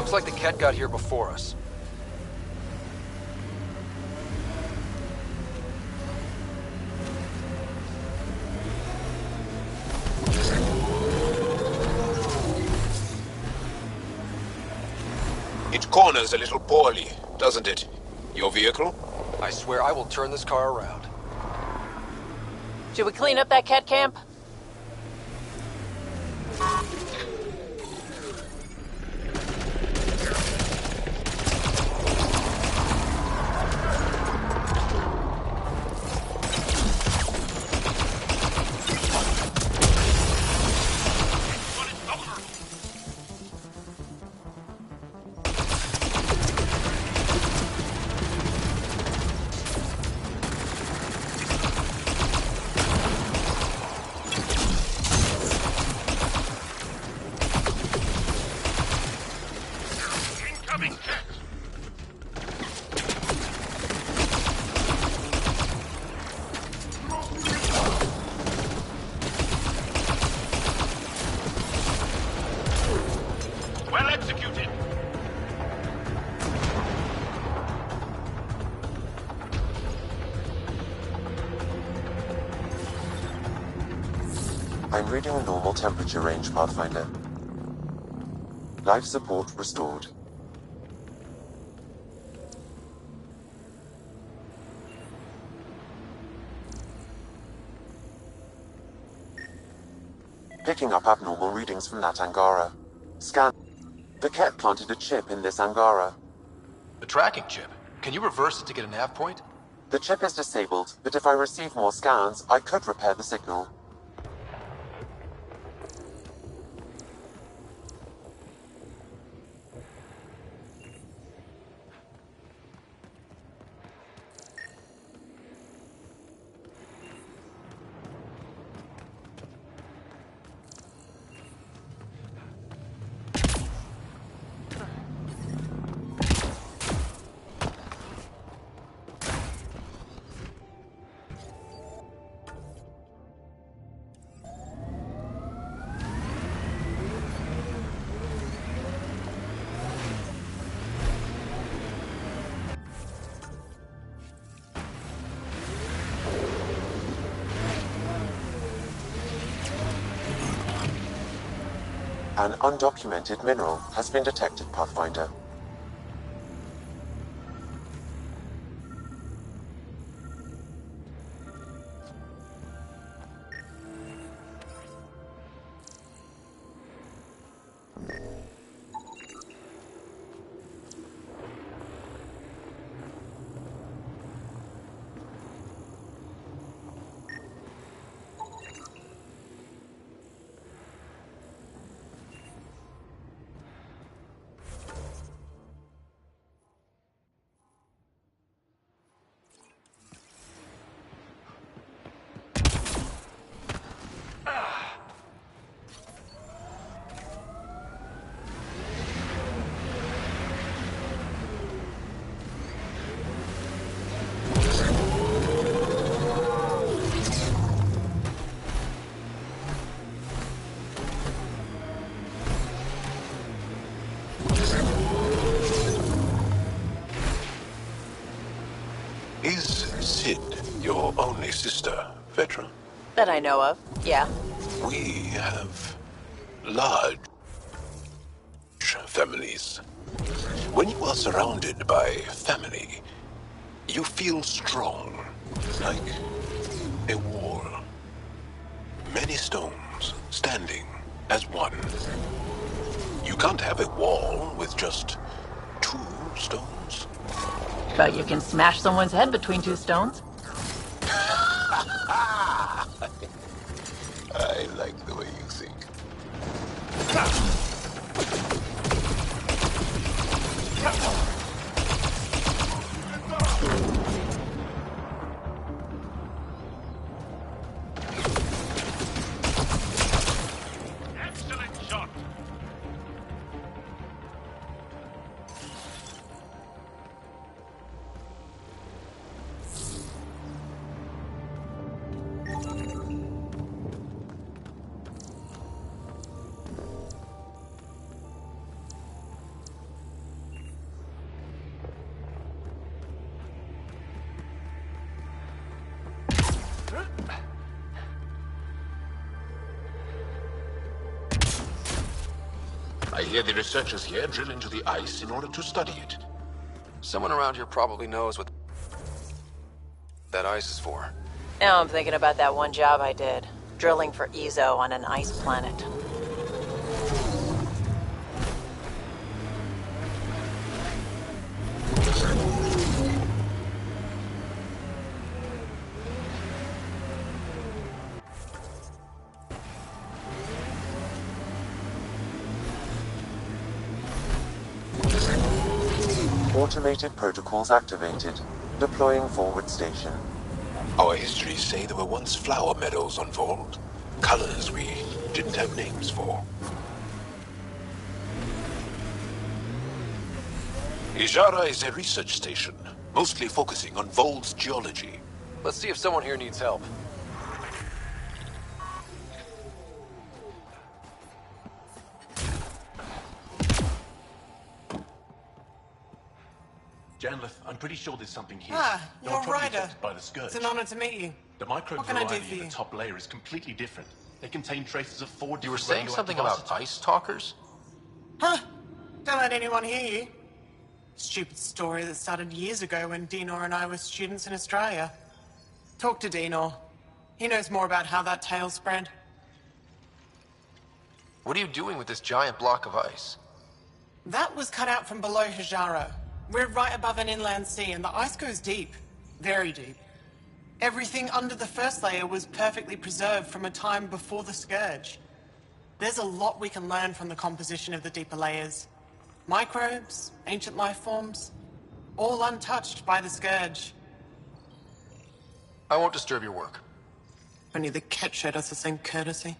Looks like the cat got here before us. It corners a little poorly, doesn't it? Your vehicle? I swear I will turn this car around. Should we clean up that cat camp? I'm reading a normal temperature range, Pathfinder. Life support restored. Picking up abnormal readings from that Angara. Scan. The Ket planted a chip in this Angara. The tracking chip. Can you reverse it to get a nav point? The chip is disabled, but if I receive more scans, I could repair the signal. An undocumented mineral has been detected, Pathfinder. Is Sid your only sister, Veteran? That I know of, yeah. We have large families. When you are surrounded by family, you feel strong, like a wall. Many stones standing as one. You can't have a wall with just 2 stones. But you can smash someone's head between 2 stones. I like the way you think. Excellent shot. hear the researchers here drill into the ice in order to study it. Someone around here probably knows what that ice is for. Now I'm thinking about that one job I did, drilling for Ezo on an ice planet. Automated protocols activated. Deploying forward station. Our histories say there were once flower meadows on Vold. Colors we didn't have names for. Ijara is a research station, mostly focusing on Vold's geology. Let's see if someone here needs help. Janlith, I'm pretty sure there's something here. You're a rider. Affected by the scourge. It's an honor to meet you. The microbe What can I do variety for of you? the top layer is completely different. They contain traces of 4 You were different saying something radioactive about isotopes. ice talkers? Huh? Don't let anyone hear you. Stupid story that started years ago when Dinor and I were students in Australia. Talk to Dinor. He knows more about how that tale spread. What are you doing with this giant block of ice? That was cut out from below Hijaro. We're right above an inland sea, and the ice goes deep. Very deep. Everything under the first layer was perfectly preserved from a time before the Scourge. There's a lot we can learn from the composition of the deeper layers. Microbes, ancient life forms, all untouched by the Scourge. I won't disturb your work. Only the Ket showed us the same courtesy.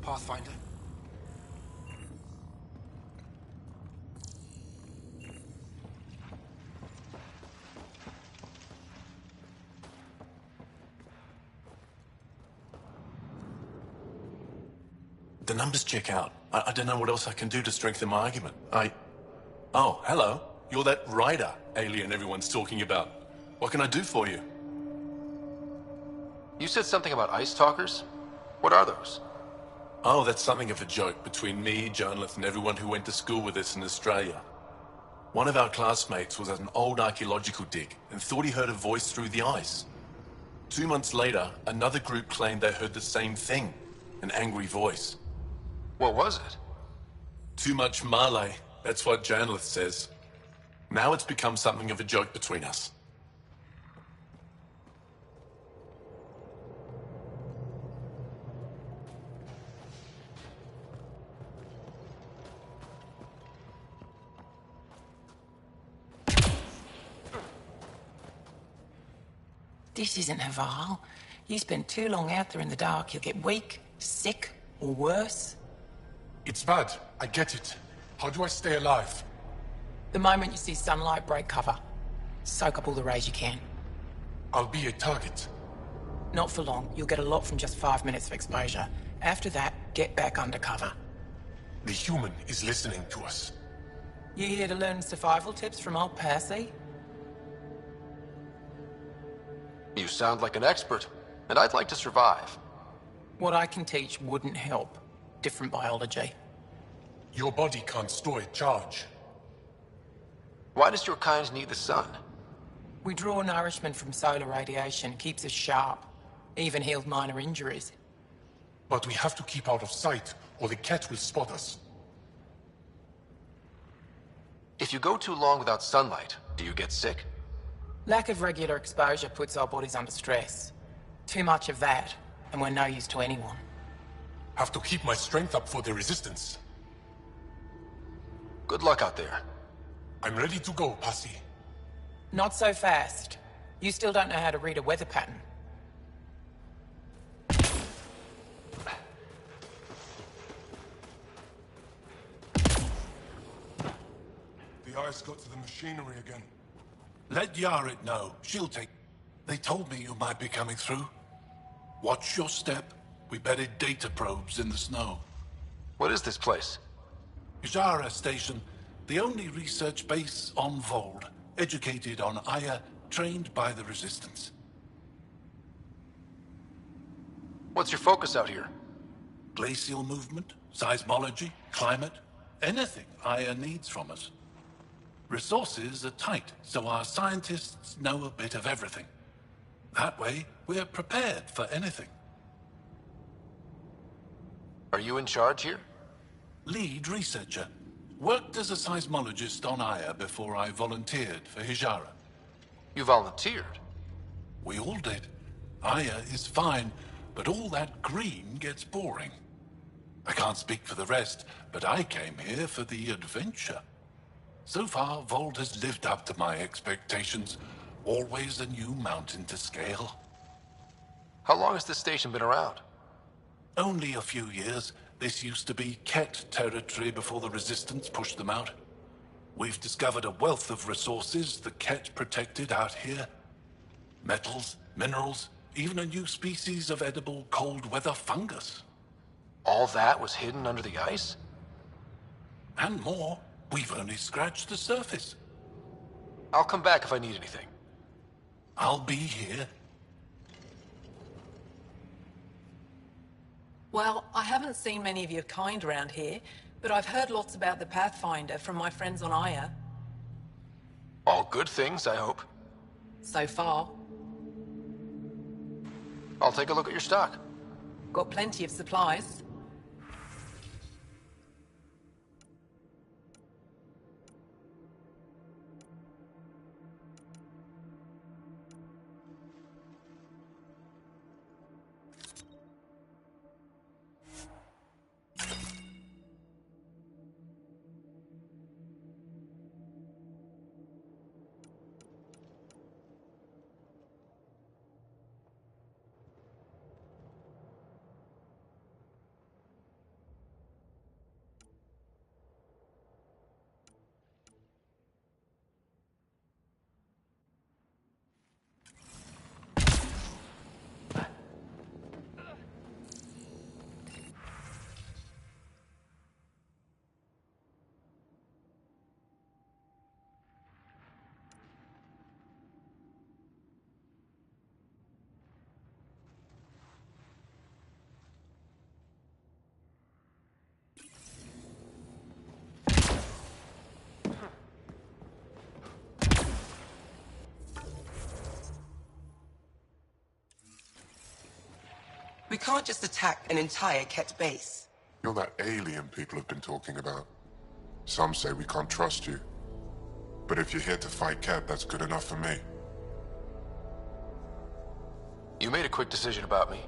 Pathfinder? The numbers check out. I don't know what else I can do to strengthen my argument. Oh, hello. You're that rider alien everyone's talking about. What can I do for you? You said something about ice talkers? What are those? Oh, that's something of a joke between me, Janlith, and everyone who went to school with us in Australia. One of our classmates was at an old archaeological dig and thought he heard a voice through the ice. 2 months later, another group claimed they heard the same thing, an angry voice. What was it? Too much Malay, that's what Janlith says. Now it's become something of a joke between us. This isn't Haval. You spend too long out there in the dark, you'll get weak, sick, or worse. It's bad. I get it. How do I stay alive? The moment you see sunlight, break cover. Soak up all the rays you can. I'll be a target. Not for long. You'll get a lot from just 5 minutes of exposure. After that, get back under cover. The human is listening to us. You here to learn survival tips from old Percy? You sound like an expert, and I'd like to survive. What I can teach wouldn't help. Different biology. Your body can't store a charge. Why does your kind need the sun? We draw nourishment from solar radiation, keeps us sharp. Even heals minor injuries. But we have to keep out of sight, or the cat will spot us. If you go too long without sunlight, do you get sick? Lack of regular exposure puts our bodies under stress. Too much of that, and we're no use to anyone. Have to keep my strength up for the resistance. Good luck out there. I'm ready to go, Passy. Not so fast. You still don't know how to read a weather pattern. The ice got to the machinery again. Let Yarit know. She'll take... They told me you might be coming through. Watch your step. We bedded data probes in the snow. What is this place? Ijara Station. The only research base on Vold, educated on Aya, trained by the Resistance. What's your focus out here? Glacial movement, seismology, climate, anything Aya needs from us. Resources are tight, so our scientists know a bit of everything. That way, we're prepared for anything. Are you in charge here? Lead researcher. Worked as a seismologist on Aya before I volunteered for Hijara. You volunteered? We all did. Aya is fine, but all that green gets boring. I can't speak for the rest, but I came here for the adventure. So far, Vold has lived up to my expectations. Always a new mountain to scale. How long has this station been around? Only a few years. This used to be Ket territory before the Resistance pushed them out. We've discovered a wealth of resources the Ket protected out here. Metals, minerals, even a new species of edible cold weather fungus. All that was hidden under the ice? And more. We've only scratched the surface. I'll come back if I need anything. I'll be here. Well, I haven't seen many of your kind around here, but I've heard lots about the Pathfinder from my friends on Aya. All good things, I hope. So far. I'll take a look at your stock. Got plenty of supplies. We can't just attack an entire Ket base. You're that alien people have been talking about. Some say we can't trust you. But if you're here to fight Ket, that's good enough for me. You made a quick decision about me.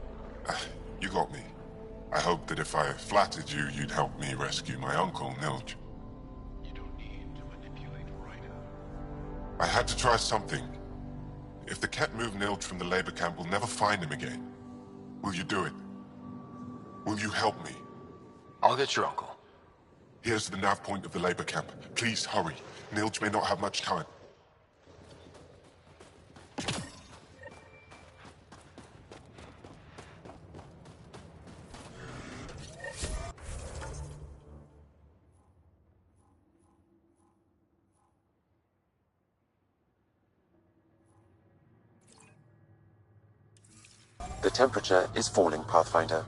You got me. I hoped that if I flattered you, you'd help me rescue my uncle, Nilj. You don't need to manipulate Ryder. I had to try something. If the Ket move Nilj from the labor camp, we'll never find him again. Will you do it? Will you help me? I'll get your uncle. Here's the nav point of the labor camp. Please hurry. Nilj may not have much time. The temperature is falling, Pathfinder.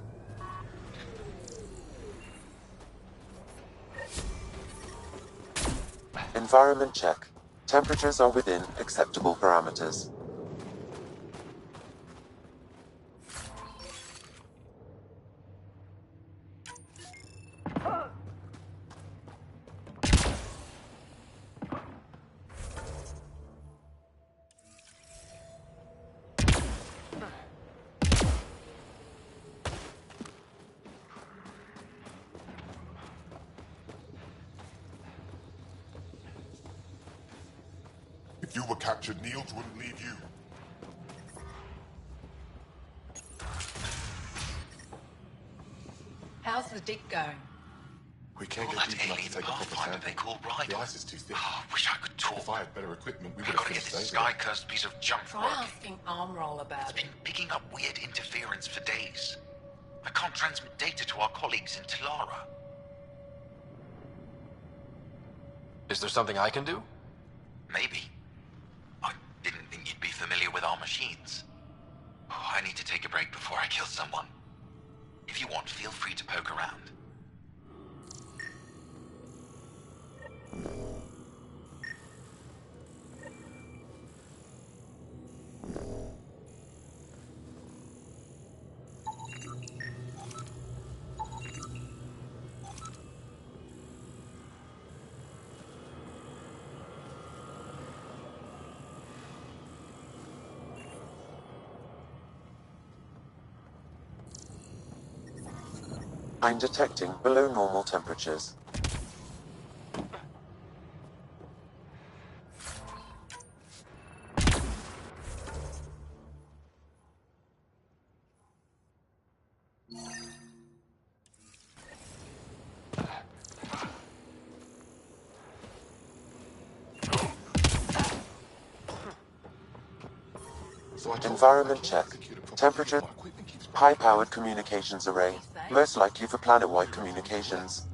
Environment check. Temperatures are within acceptable parameters. If you were captured, Nilj wouldn't leave you. How's the dig going? We can't get deep enough to take a proper sample. They call Ryder. The ice is too thick. Oh, I wish I could talk. If I had better equipment, we would I've have got to get finished this days ago. sky-cursed piece of junk Try working. asking Armroll about It's it. been picking up weird interference for days. I can't transmit data to our colleagues in Talara. Is there something I can do? Maybe. I didn't think you'd be familiar with our machines. Oh, I need to take a break before I kill someone. If you want, feel free to poke around. I'm detecting below normal temperatures. Environment check. Temperature. High-powered communications array. Most likely for planet-wide communications.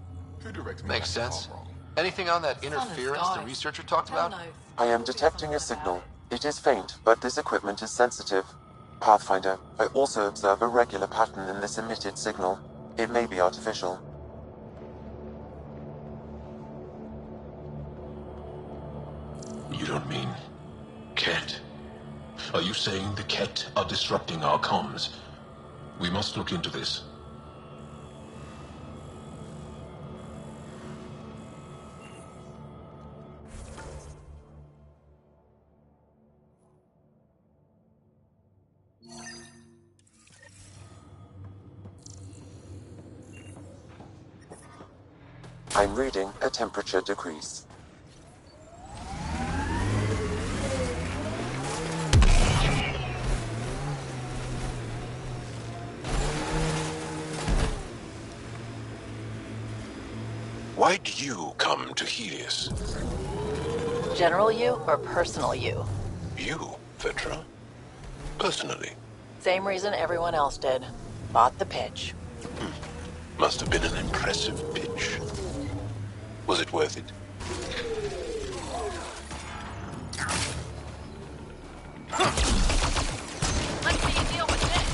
Makes sense. Anything on that interference the researcher talked about? I am detecting a signal. It is faint, but this equipment is sensitive. Pathfinder, I also observe a regular pattern in this emitted signal. It may be artificial. You don't mean Ket? Are you saying the Ket are disrupting our comms? We must look into this. I'm reading a temperature decrease. Why'd you come to Helios? General you or personal you? You, Vetra? Personally? Same reason everyone else did. Bought the pitch. Must have been an impressive pitch. Was it worth it? Let's see you deal with this.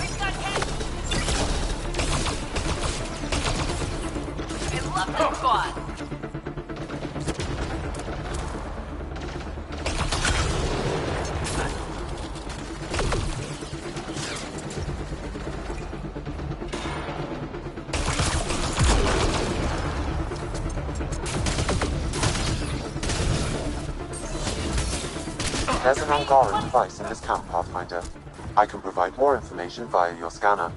We've got hit. I love this squad. There's an Angara device in this camp, Pathfinder. I can provide more information via your scanner.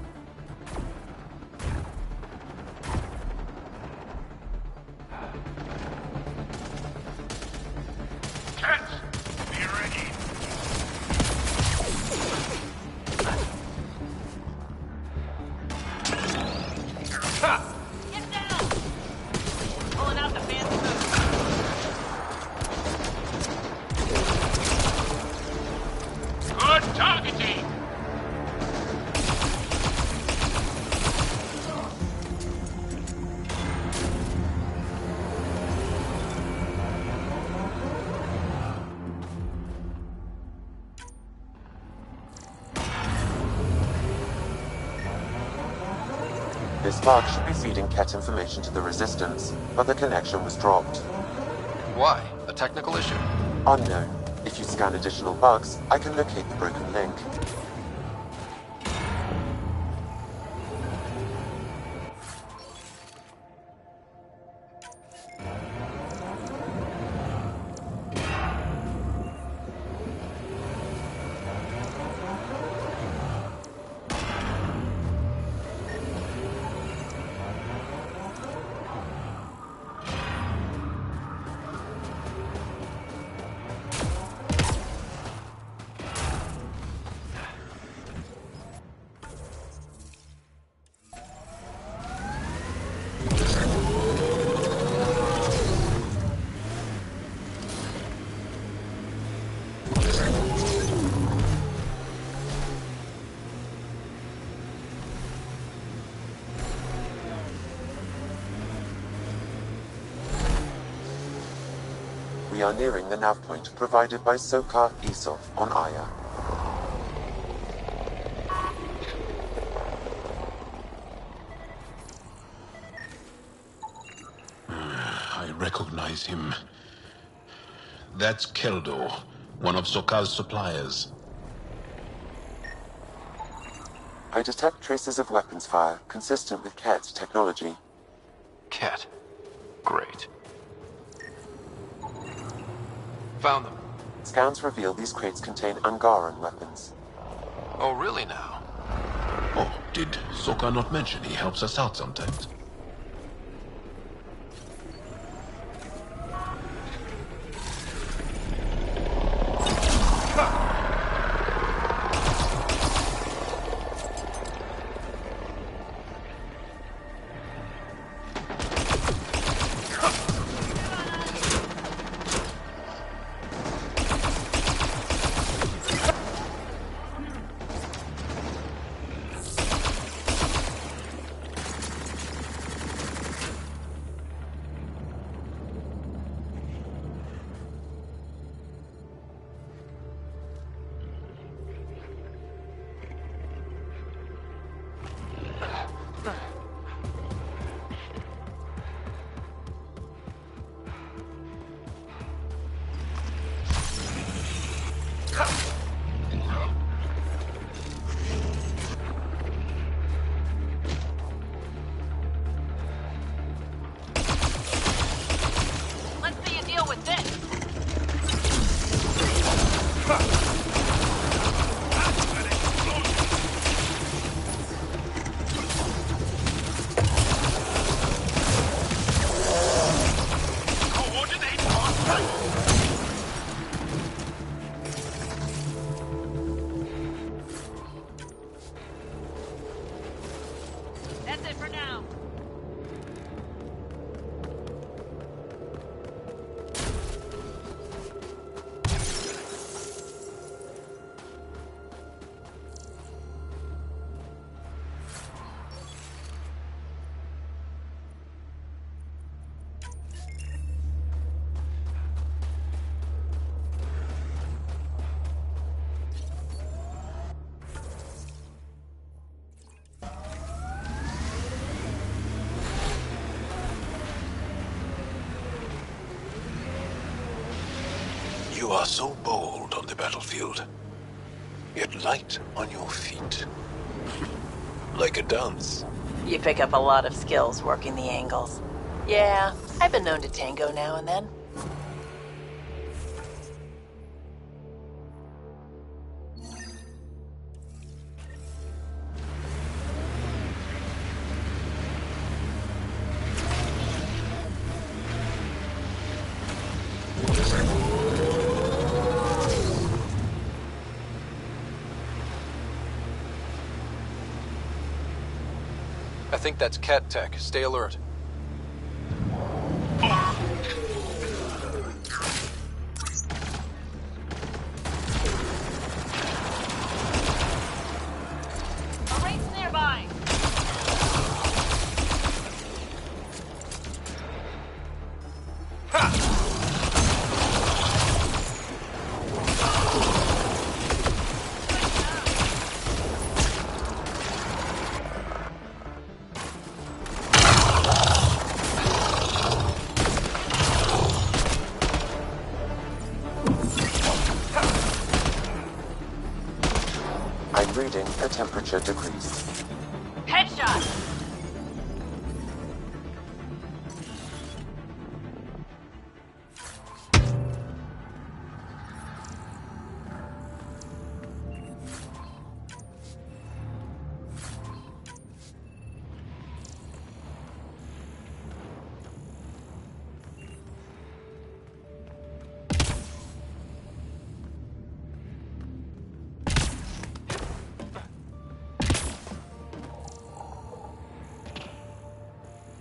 Cats, be ready. Ha! Get down! Pulling out the fancy move. Good targeting. This bug should be feeding Ket information to the Resistance, but the connection was dropped. Why? A technical issue? Unknown. If you scan additional bugs, I can locate the broken link. We are nearing the nav point provided by Sokar Isov on Aya. I recognize him. That's Keldor, one of Sokal's suppliers. I detect traces of weapons fire consistent with Ket's technology. Cat. Great. Found them. Scans reveal these crates contain Angaran weapons. Oh, really now? Oh, did Sokal not mention he helps us out sometimes? You are so bold on the battlefield, yet light on your feet. Like a dance. You pick up a lot of skills working the angles. Yeah, I've been known to tango now and then. I think that's Cat Tech. Stay alert. Reading a temperature decrease. Headshot!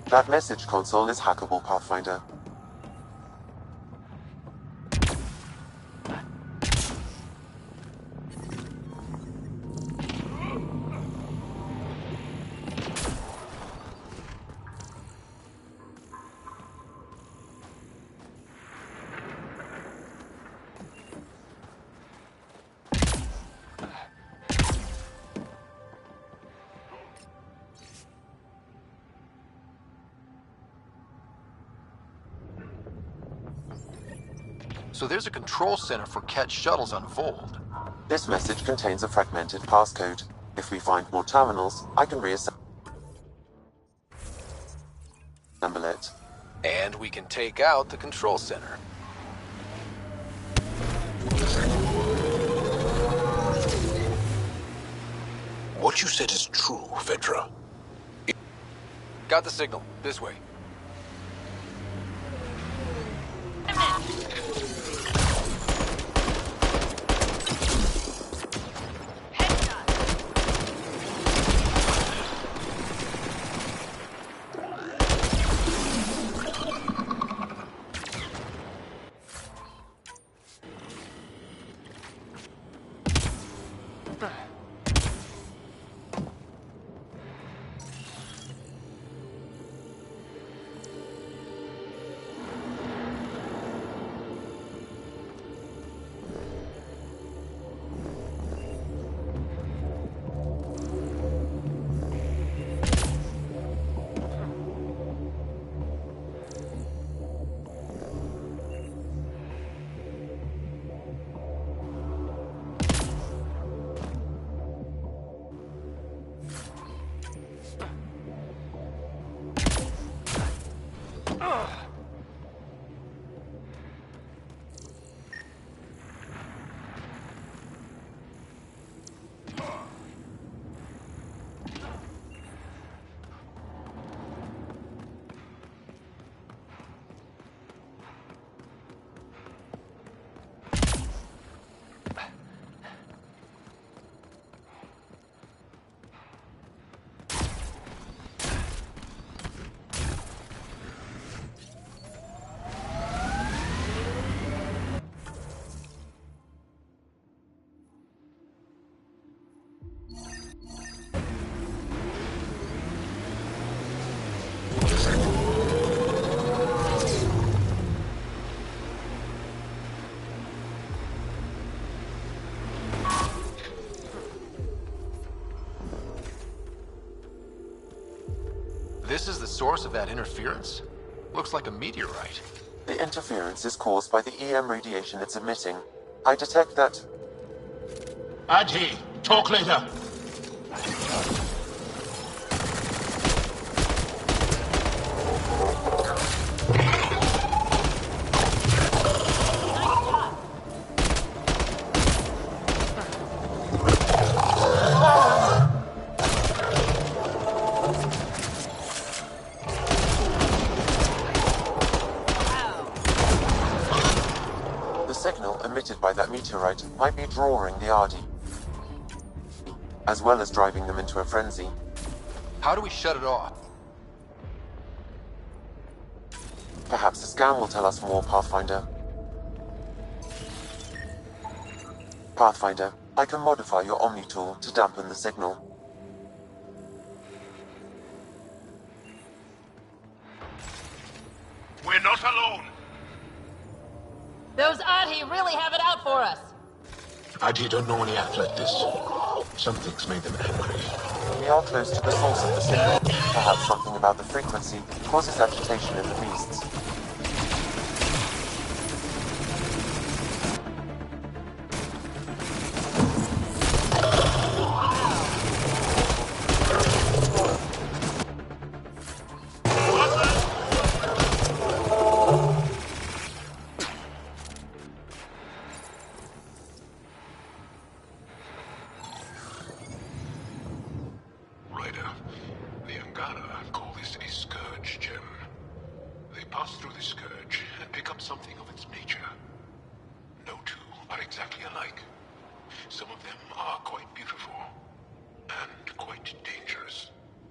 That message console is hackable, Pathfinder. So there's a control center for Ket shuttles on Vold. This message contains a fragmented passcode. If we find more terminals, I can reassemble it. And we can take out the control center. What you said is true, Vedra. Got the signal. This way. This is the source of that interference? Looks like a meteorite. The interference is caused by the EM radiation it's emitting. I detect that... Adhi, talk later. By that meteorite might be drawing the Ardi, as well as driving them into a frenzy. How do we shut it off? Perhaps the scan will tell us more, Pathfinder. Pathfinder, I can modify your Omni tool to dampen the signal. We're not alone. Those Adhi really have it out for us. Adhi don't normally act like this. Something's made them angry. We are close to the source of the signal. Perhaps something about the frequency causes agitation in the beasts.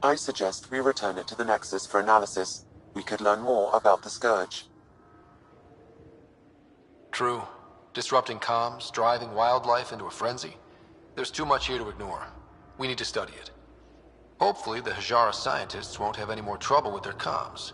I suggest we return it to the Nexus for analysis. We could learn more about the Scourge. True. Disrupting comms, driving wildlife into a frenzy. There's too much here to ignore. We need to study it. Hopefully the Hajara scientists won't have any more trouble with their comms.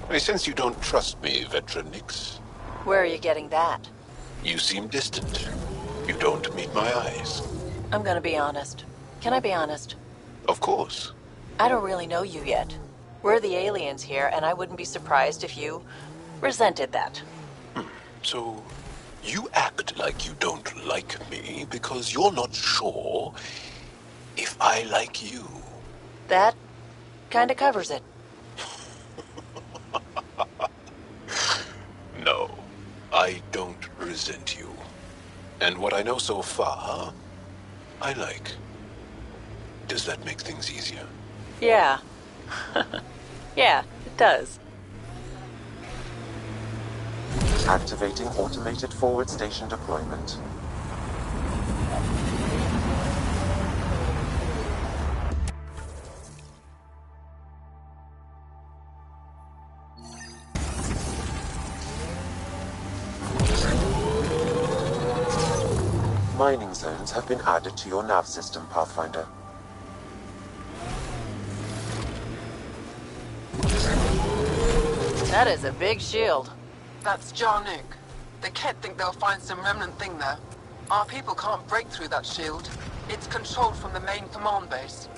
I sense you don't trust me, veteran Nix. Where are you getting that? You seem distant. You don't meet my eyes. I'm gonna be honest. Can I be honest? Of course. I don't really know you yet. We're the aliens here, and I wouldn't be surprised if you resented that. So, you act like you don't like me because you're not sure if I like you. That kinda covers it. No, I don't resent you. And what I know so far, I like. Does that make things easier? Yeah. Yeah, it does. Activating automated forward station deployment. Mining zones have been added to your nav system, Pathfinder. That is a big shield. That's Jarnuk. The Ket think they'll find some remnant thing there. Our people can't break through that shield. It's controlled from the main command base.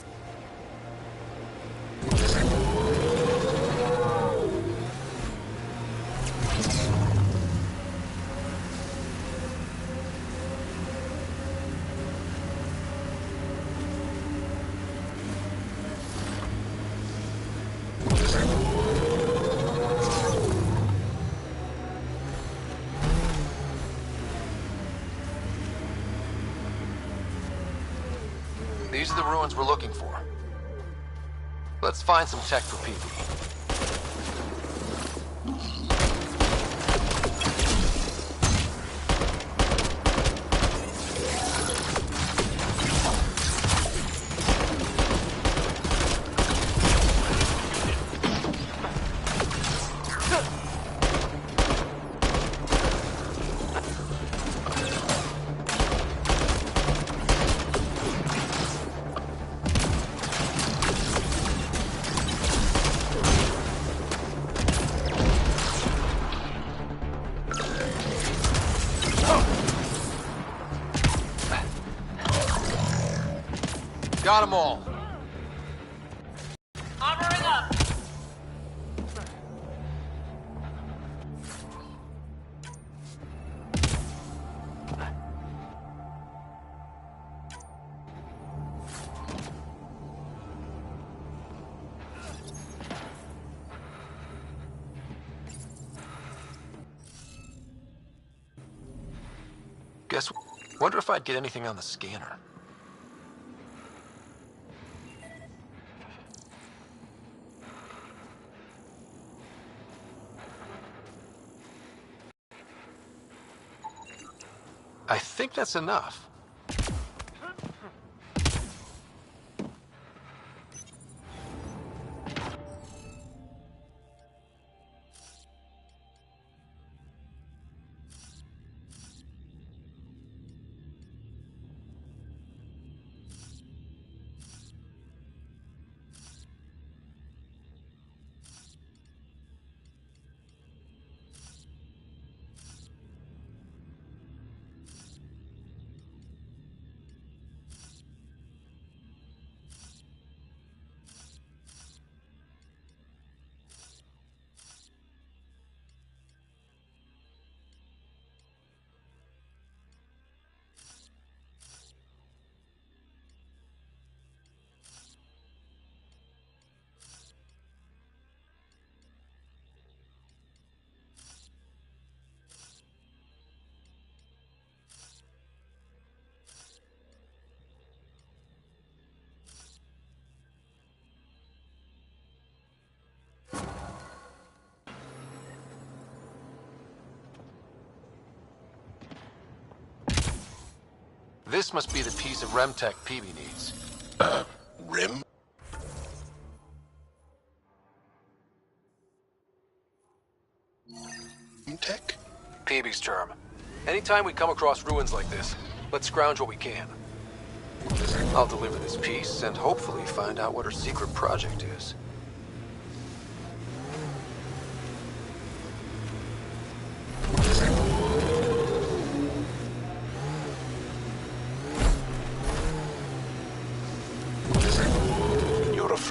These are the ruins we're looking for. Let's find some tech for PvE. Got them all. Armoring up. Wonder if I'd get anything on the scanner. I think that's enough. This must be the piece of Remtech Peavy needs. Rem? Tech? Peavy's term. Anytime we come across ruins like this, let's scrounge what we can. I'll deliver this piece and hopefully find out what her secret project is.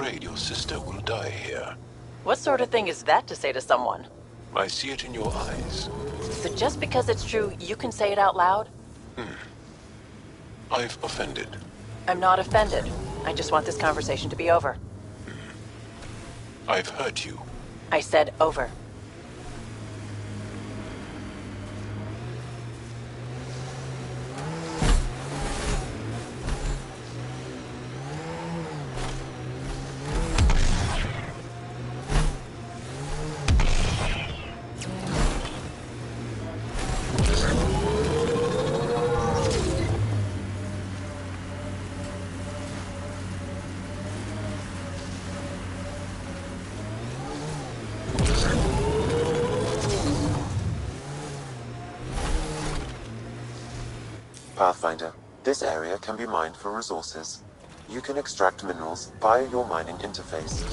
afraid your sister will die here. What sort of thing is that to say to someone? I see it in your eyes. So just because it's true, you can say it out loud? I've offended. I'm not offended. I just want this conversation to be over. I've hurt you. I said over. Pathfinder, this area can be mined for resources. You can extract minerals via your mining interface.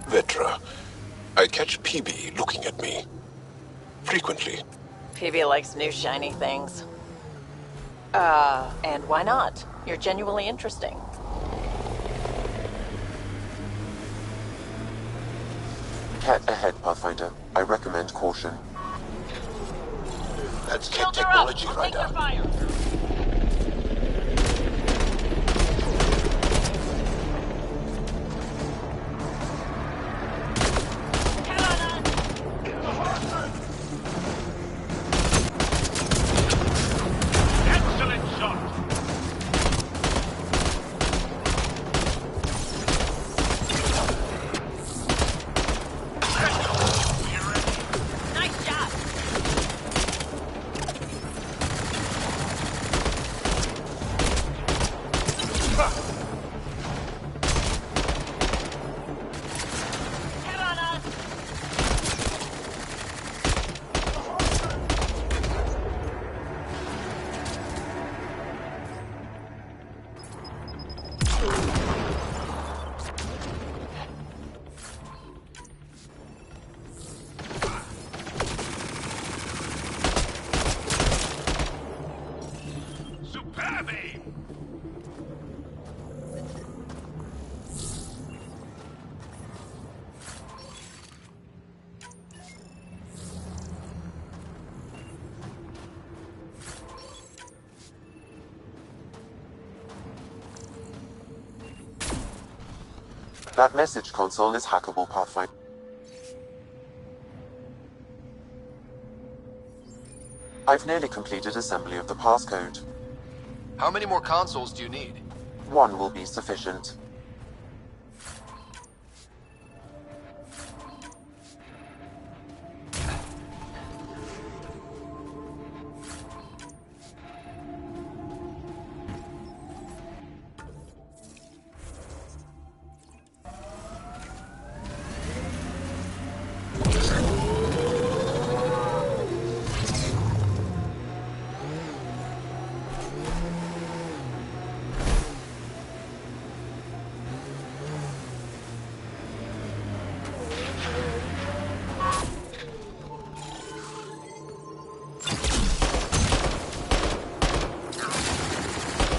Vetra, I catch PB looking at me. Frequently. PB likes new shiny things. And why not? You're genuinely interesting. Head ahead, Pathfinder. I recommend caution. That's Ket technology, Ryder. That message console is hackable, Pathfinder. I've nearly completed assembly of the passcode. How many more consoles do you need? One will be sufficient.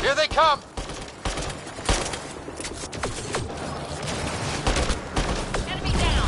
Here they come! Enemy down!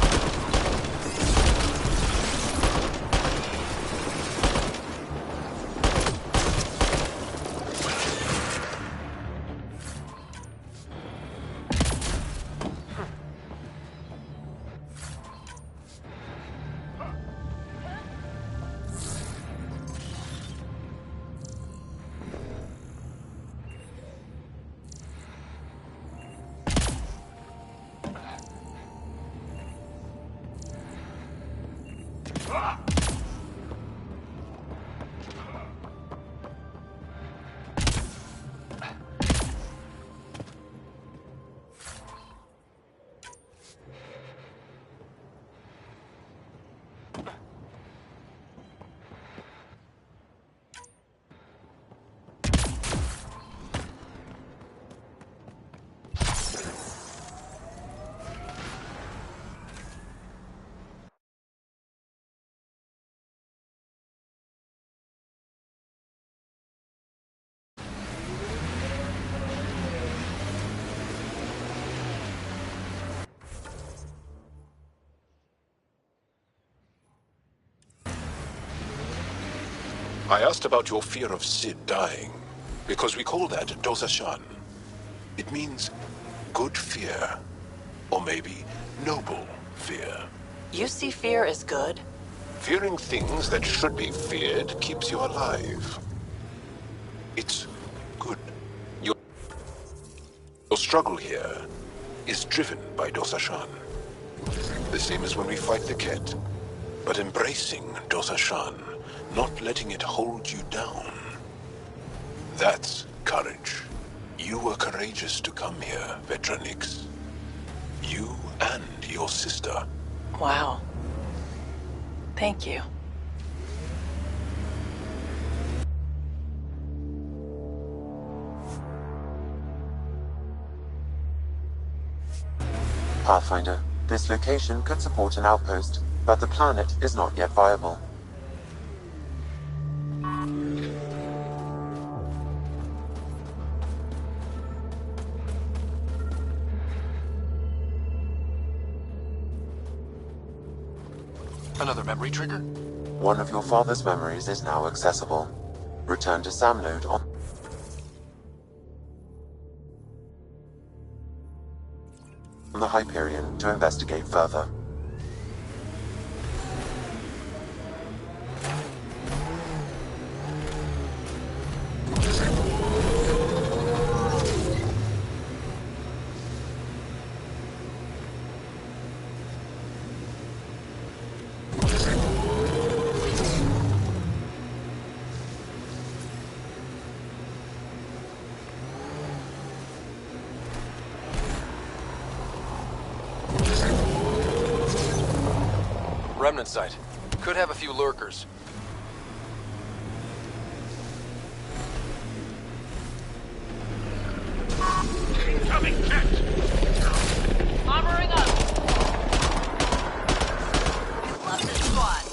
I asked about your fear of Sid dying, because we call that Dosashan. It means good fear, or maybe noble fear. You see fear as good? Fearing things that should be feared keeps you alive. It's good. Your struggle here is driven by Dosashan. The same as when we fight the Ket. But embracing Dosashan, not letting it hold you down. That's courage. You were courageous to come here, Vetranix. You and your sister. Wow. Thank you. Pathfinder, this location could support an outpost, but the planet is not yet viable. Another memory trigger? One of your father's memories is now accessible. Return to Sam node on the Hyperion to investigate further. Remnant site. Could have a few lurkers. Incoming jet! Armoring up. Love this squad.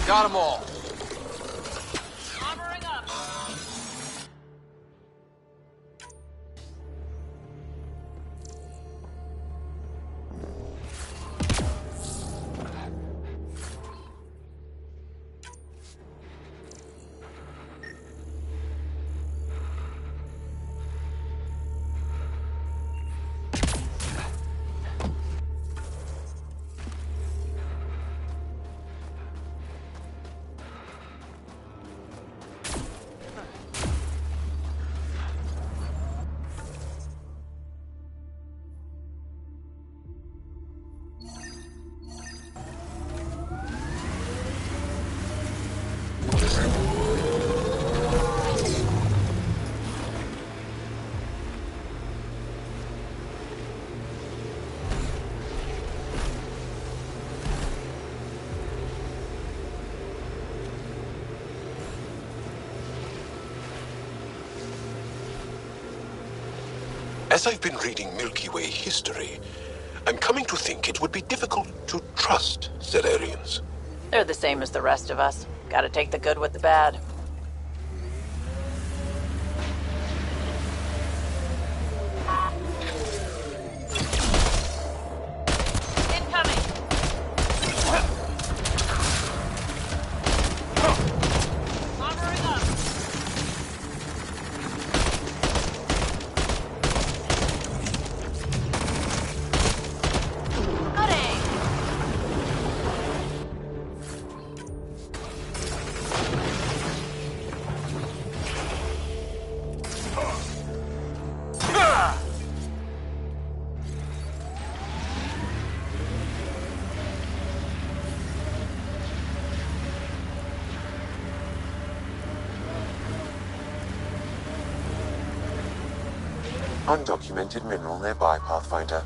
Got them all. Armoring up. As I've been reading Milky Way history, I'm coming to think it would be difficult to trust Zelarians. They're the same as the rest of us. Gotta take the good with the bad. Incoming. Armoring up. Cutting. Undocumented mineral nearby, Pathfinder.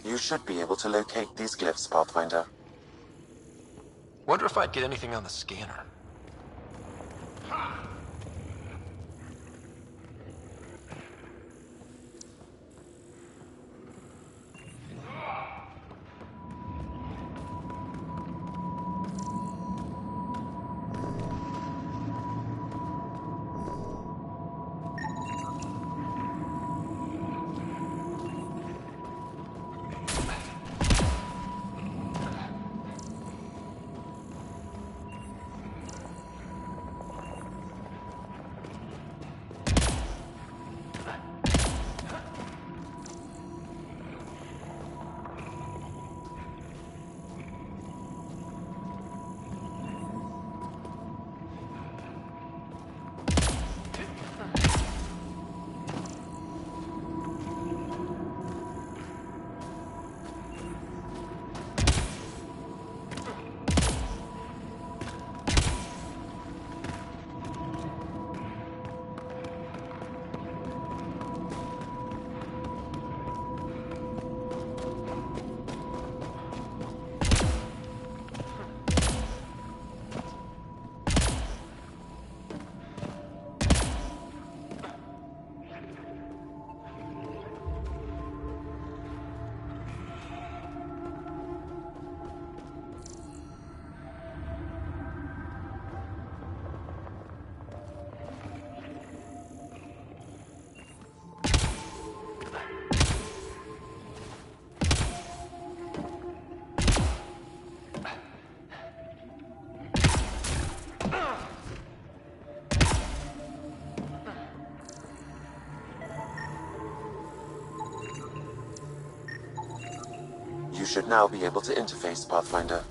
You should be able to locate these glyphs, Pathfinder. Wonder if I'd get anything on the scanner. should now be able to interface, Pathfinder.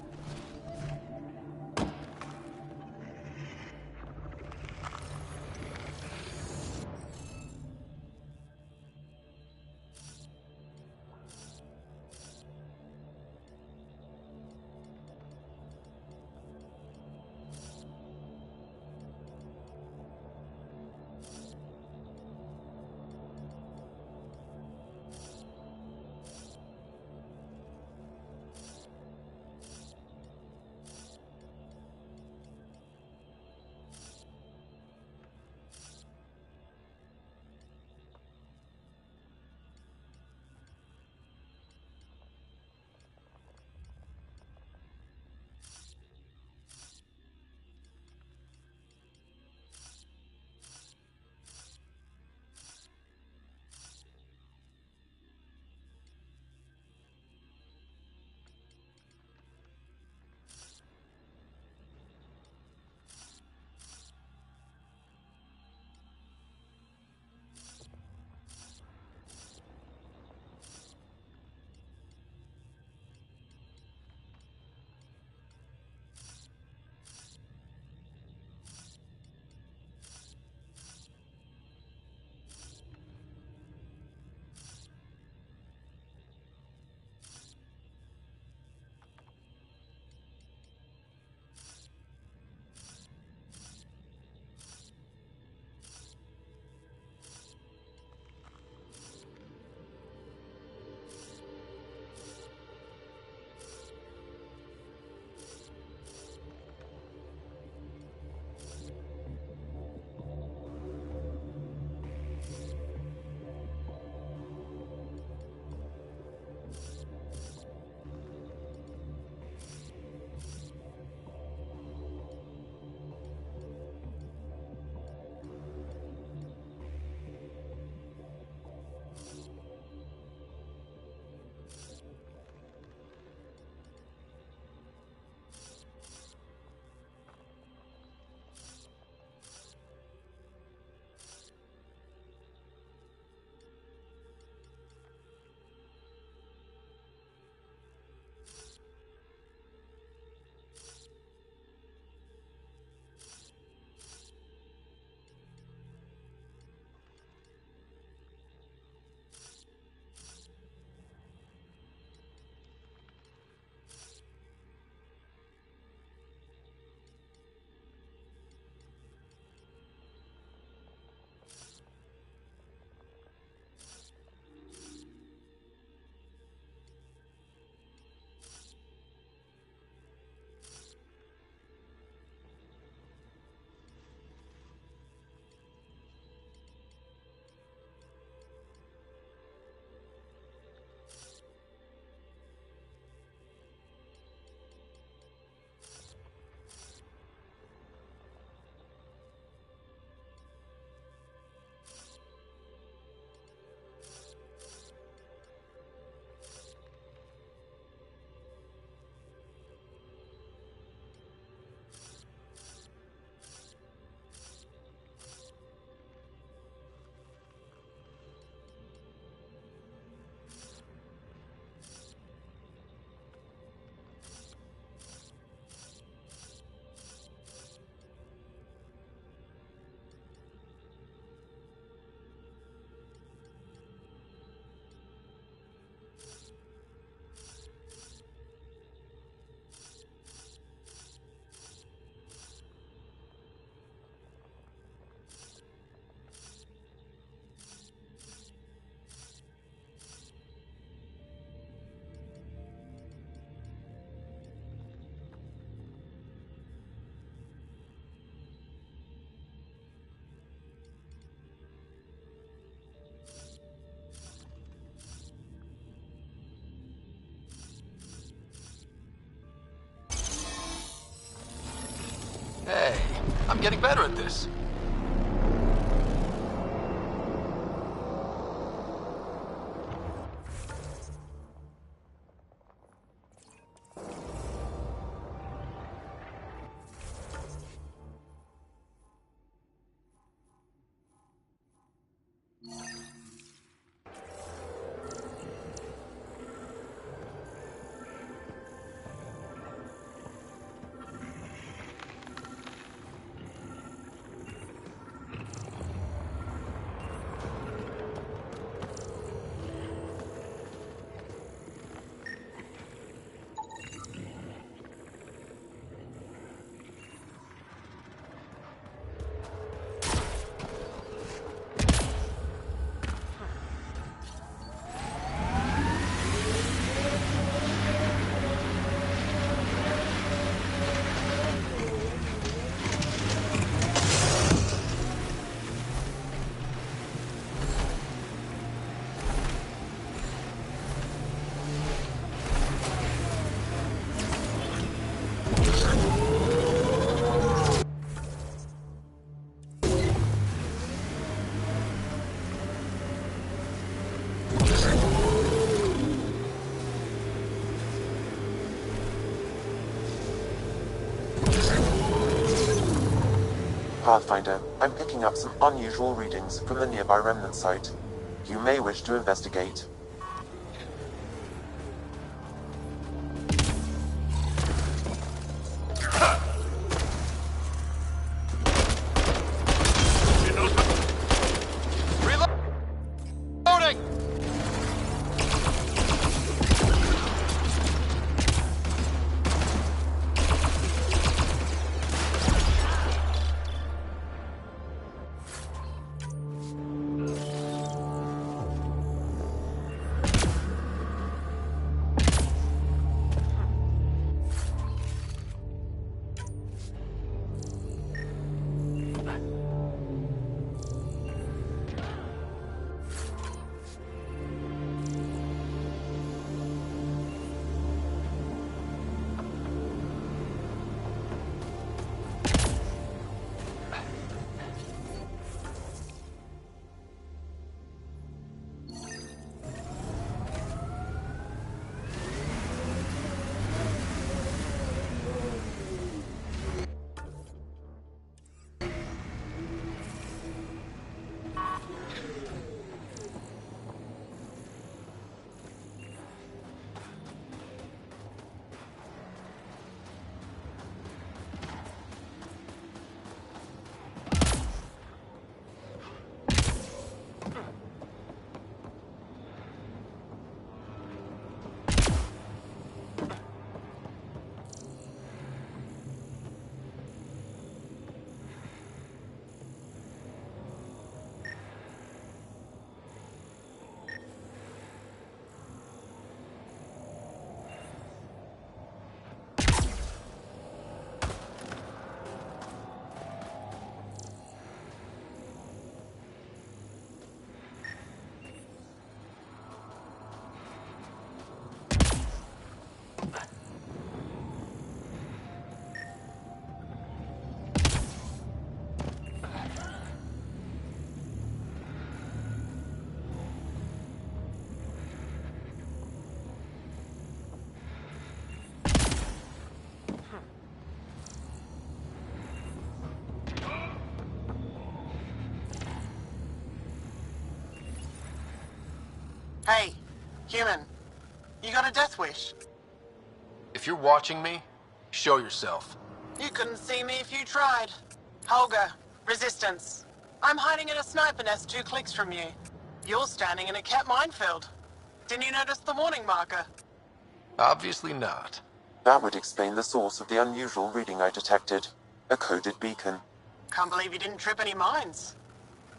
Hey, I'm getting better at this. Pathfinder, I'm picking up some unusual readings from the nearby remnant site. You may wish to investigate. Reloading! Hey, human. You got a death wish? If you're watching me, show yourself. You couldn't see me if you tried. Holger, Resistance. I'm hiding in a sniper nest 2 clicks from you. You're standing in a cat minefield. Didn't you notice the warning marker? Obviously not. That would explain the source of the unusual reading I detected. A coded beacon. Can't believe you didn't trip any mines.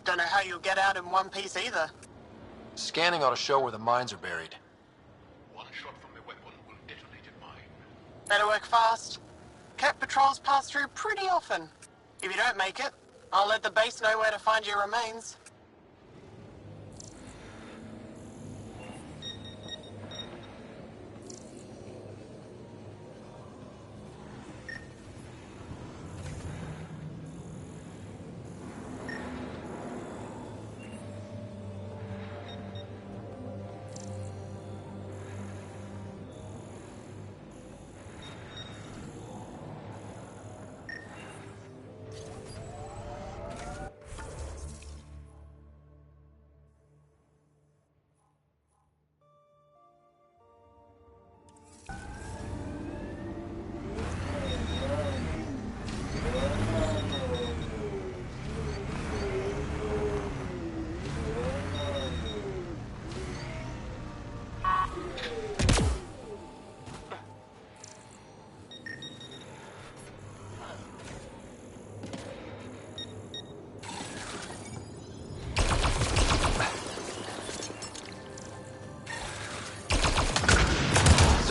Don't know how you'll get out in one piece either. Scanning ought to show where the mines are buried. One shot from a weapon will detonate a mine. Better work fast. Cat patrols pass through pretty often. If you don't make it, I'll let the base know where to find your remains.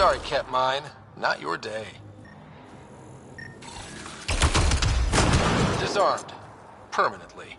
Sorry, Cat Mine. Not your day. Disarmed. Permanently.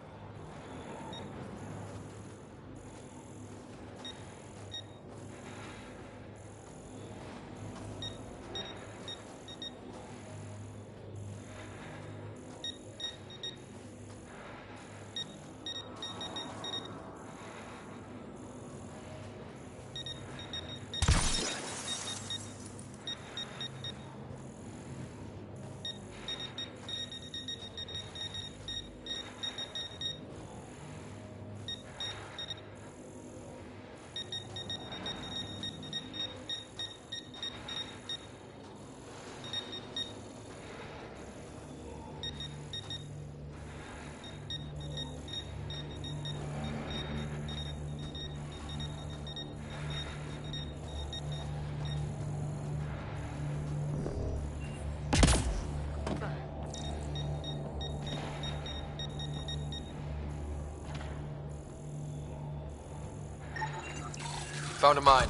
Found a mine.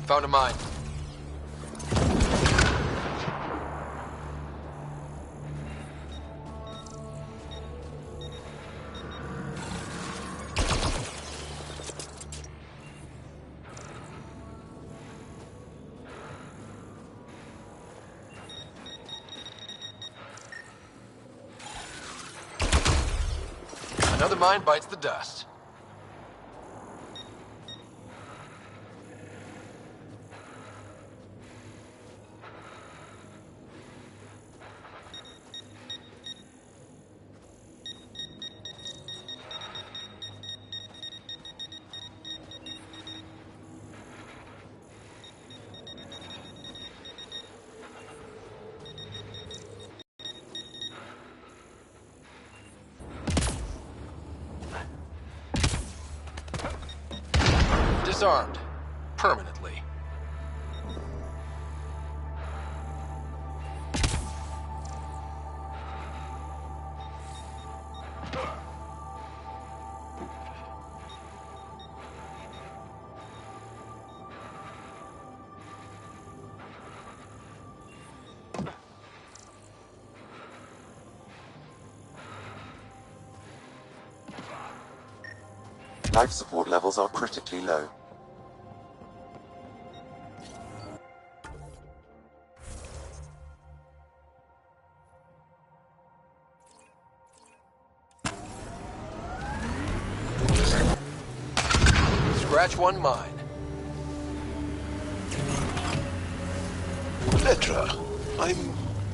Found a mine. Another mine bites the dust. Disarmed. Permanently. Life support levels are critically low. Scratch one mine. Petra, I'm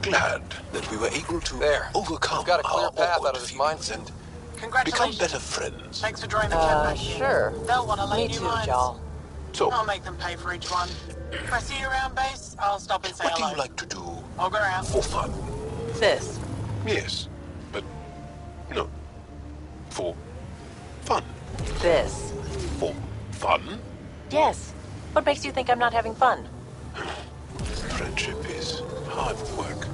glad that we were able to overcome We've got a clear our path awkward out of this mine feelings pit. and become Congratulations. better friends. Thanks for drawing the cat back in. Sure. They'll want to lay Me new too, mines. Jal. So, I'll make them pay for each one. If I see you around base, I'll stop and say what do hello. you like to do I'll go around. for fun? This. Yes, but no. For fun. This. For fun? Yes. What makes you think I'm not having fun? Friendship is hard work.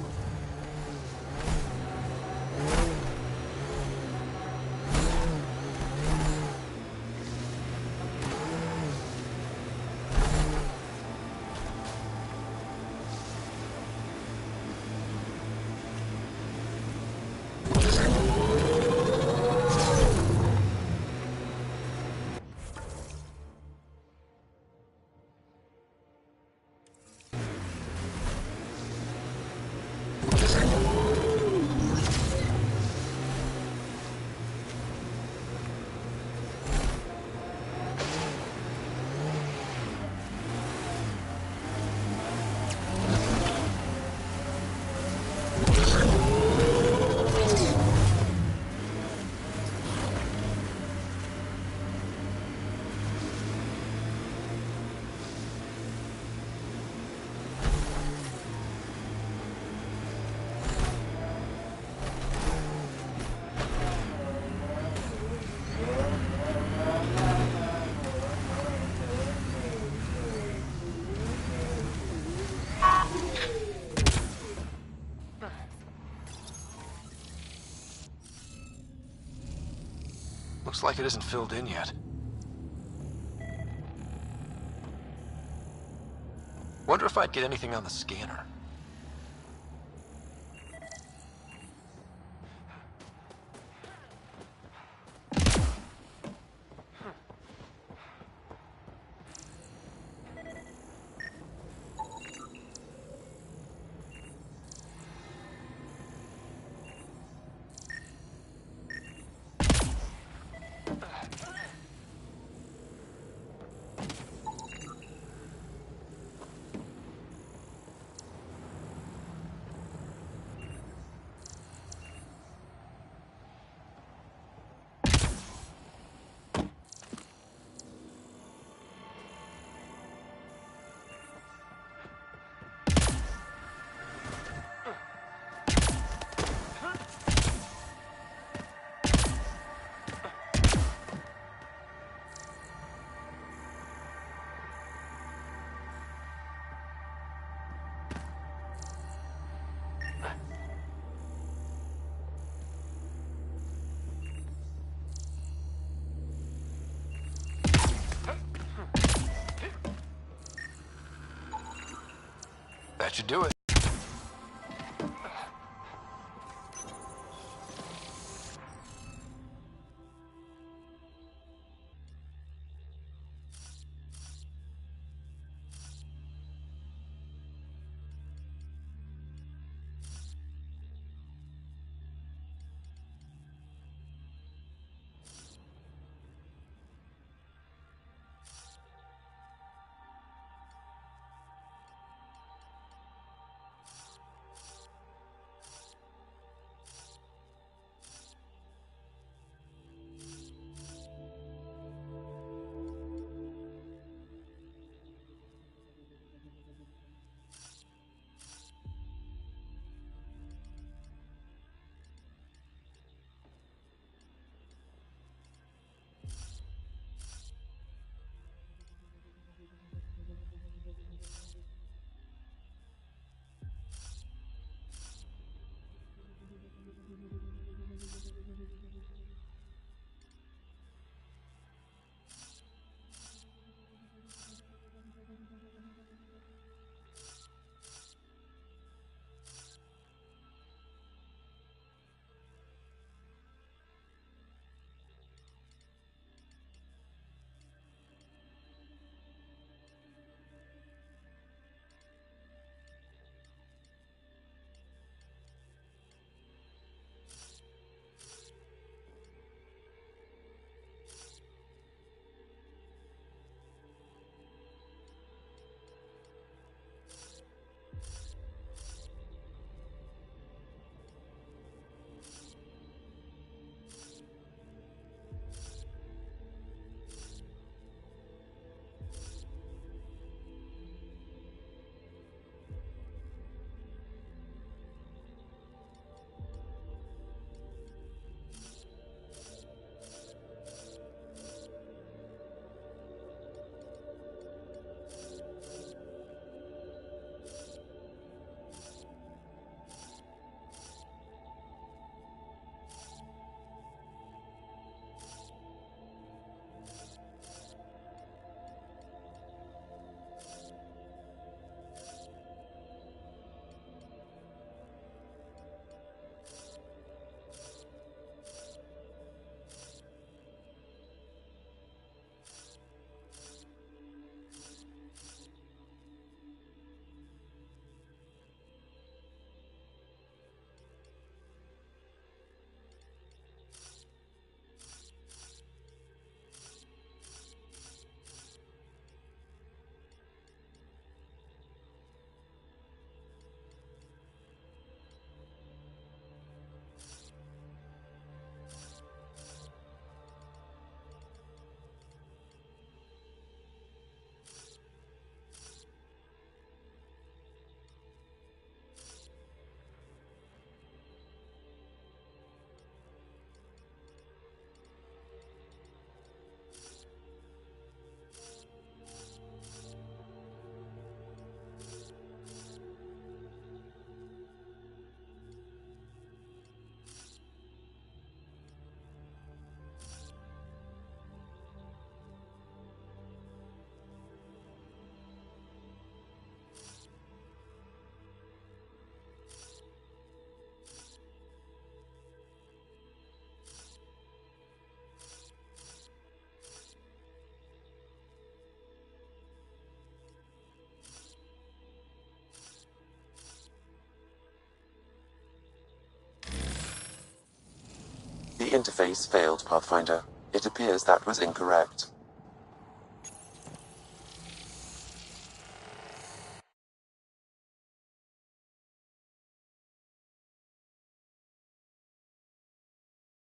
Looks like it isn't filled in yet. Wonder if I'd get anything on the scanner. That should do it. The interface failed, Pathfinder. It appears that was incorrect.